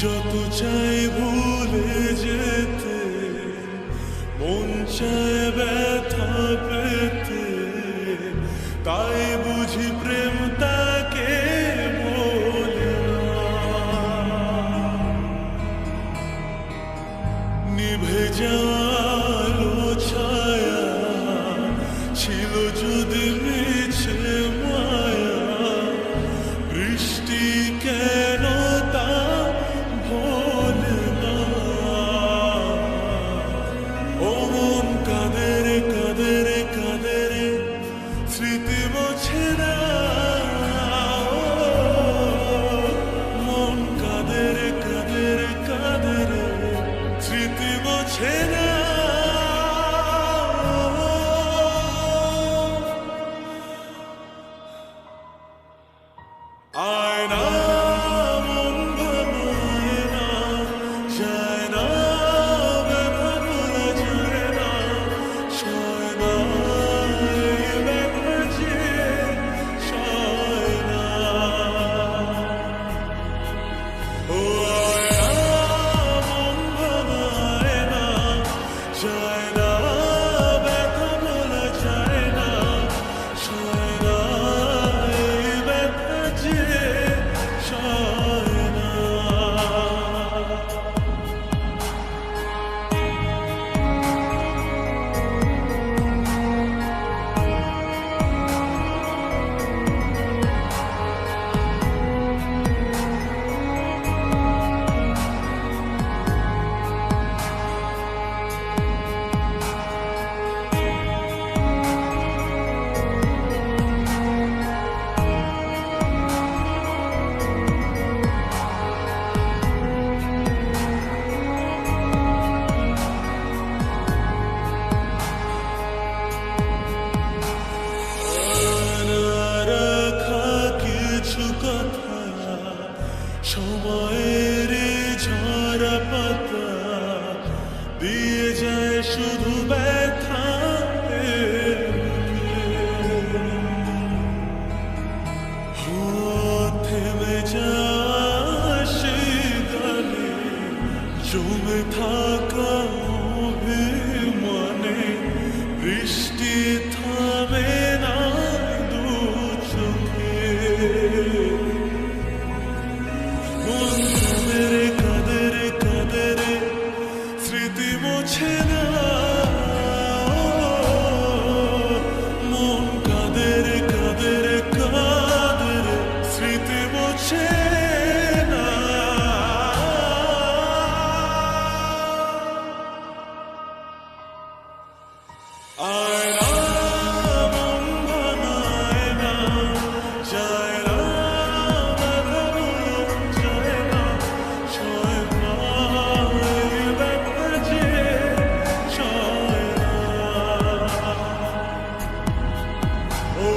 যত চাই ভুলে যেতে, মন চায় ব্যথা পেতে, তাই বুঝি প্রেম তাকে বলে না। নিভে যাওয়ালো ছায়া ছিল যদি মিছে মায়া, বৃষ্টি কেন তা ভোলে না। ও মন কাঁদে রে কাঁদে রে কাঁদে রে, স্মৃতি মোছে না। মন কাঁদে রে কাঁদে রে কাঁদে রে, স্মৃতি মোছে না। আয়না মন ভাঙায় না, যায় না ব্যথা বলা যায় না, সয় না এই ব্যথা যে সয় না। ও আয়না মন ভাঙায় না, যায় না ব্যথা বলা যায় না, সয় না এই ব্যথা যে সয় না। রাখা কিছু কথা সময়ের ঝরা পাতা দিয়ে যায় শুধু ব্যথা। থেমে যায় সেই গানে জমে থাকা অভিমানে, বৃষ্টি থামে না দু চোখে। মন কাঁদে রে কাঁদে রে কাঁদে রে, স্মৃতি মোছে না। মন কাঁদে রে কাঁদে রে কাঁদে রে, স্মৃতি মোছে না। আয়না মন ভাঙায় না, যায় না ব্যথা বলা যায় না, সয় না এই ব্যথা যে সয় না। ও